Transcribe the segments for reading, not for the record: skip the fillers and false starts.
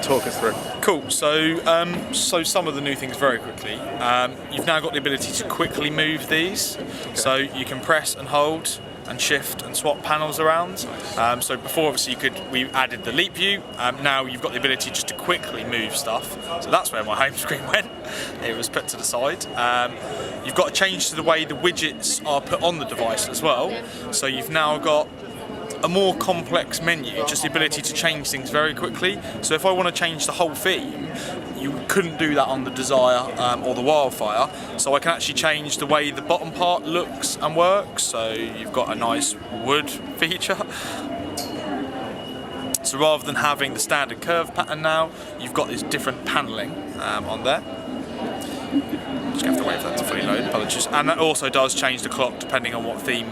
talk us through. Cool. So some of the new things very quickly. You've now got the ability to quickly move these. Okay. So you can press and hold and shift and swap panels around. So before, obviously, we added the leap view. Now you've got the ability just to quickly move stuff. So that's where my home screen went. It was put to the side. You've got to change to the way the widgets are put on the device as well. So you've now got a more complex menu, just the ability to change things very quickly. So if I want to change the whole theme, you couldn't do that on the Desire or the Wildfire. So I can actually change the way the bottom part looks and works. So you've got a nice wood feature. So rather than having the standard curve pattern now, you've got this different paneling on there. Just have to wait for that to fully load, apologies. And that also does change the clock depending on what theme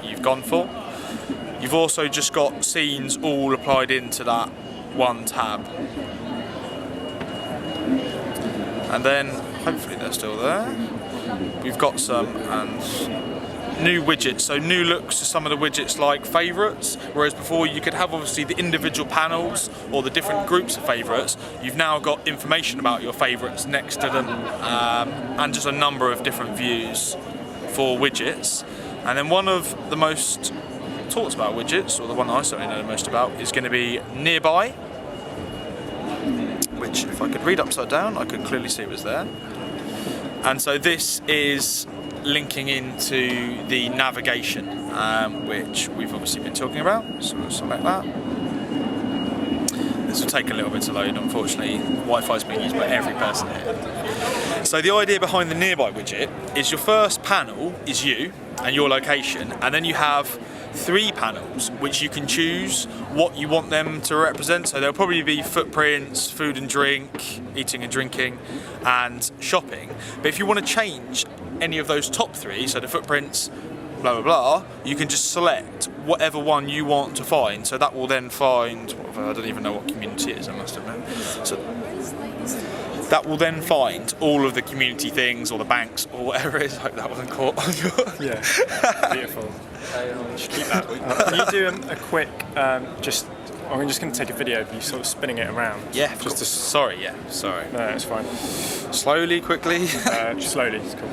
you've gone for. You've also just got scenes all applied into that one tab. And then, hopefully they're still there. We've got some new widgets, so new looks to some of the widgets like favourites, whereas before you could have obviously the individual panels or the different groups of favourites. You've now got information about your favourites next to them and just a number of different views for widgets. And then one of the most talked about widgets, or the one I certainly know the most about, is going to be Nearby, which if I could read upside down I could clearly see was there. And so this is linking into the navigation, which we've obviously been talking about, so we'll select that. This will take a little bit to load, unfortunately. Wi-Fi is being used by every person here. So the idea behind the Nearby widget is your first panel is you and your location, and then you have 3 panels which you can choose what you want them to represent. So there'll probably be footprints, food and drink, eating and drinking, and shopping. But if you want to change any of those top 3, so the footprints, blah blah blah, you can just select whatever one you want to find. So that will then find, I don't even know what community it is, I must admit. So that will then find all of the community things or the banks or whatever it is. I hope that wasn't caught on your... Yeah, beautiful. Should keep that. Can you do a quick, I'm just going to take a video of you sort of spinning it around. Yeah, just to... Sorry. No, it's fine. Slowly, quickly. Just slowly, it's cool.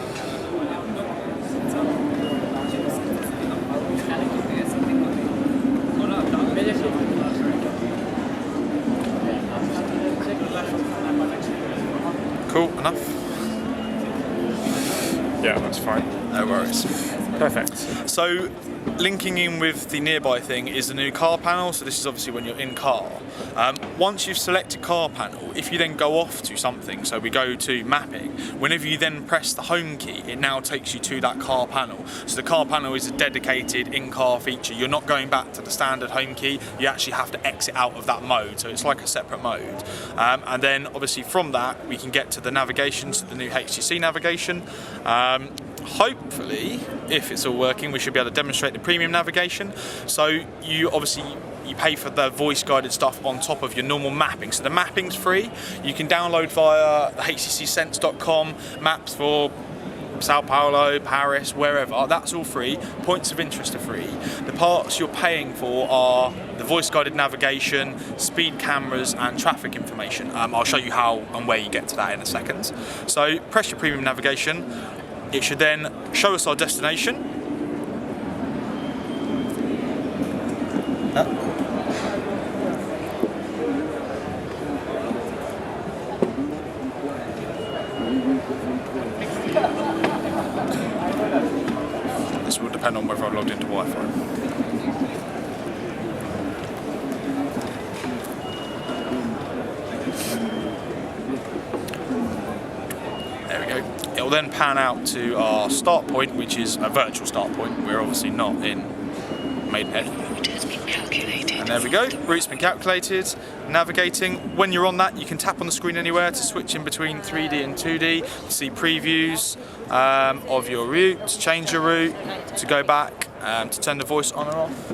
Cool, enough? Yeah, that's fine. No worries. Perfect. So, linking in with the Nearby thing is the new car panel. So this is obviously when you're in car. Once you've selected car panel, if you then go off to something, so we go to mapping, whenever you then press the home key, it now takes you to that car panel. So the car panel is a dedicated in-car feature. You're not going back to the standard home key. You actually have to exit out of that mode. So it's like a separate mode. And then obviously from that, we can get to the navigation, so the new HTC navigation. Hopefully, if it's all working, we should be able to demonstrate the premium navigation. So you pay for the voice guided stuff on top of your normal mapping. So the mapping's free. You can download via the HTCsense.com maps for Sao Paulo, Paris, wherever. That's all free. Points of interest are free. The parts you're paying for are the voice guided navigation, speed cameras and traffic information. I'll show you how and where you get to that in a second. So press your premium navigation. It should then show us our destination. This will depend on whether I've logged into Wi-Fi. There we go. It will then pan out to our start point, which is a virtual start point. We're obviously not in Maidenhead. And there we go, route's been calculated. Navigating, when you're on that, you can tap on the screen anywhere to switch in between 3D and 2D, to see previews of your route, to change your route, to go back, to turn the voice on and off.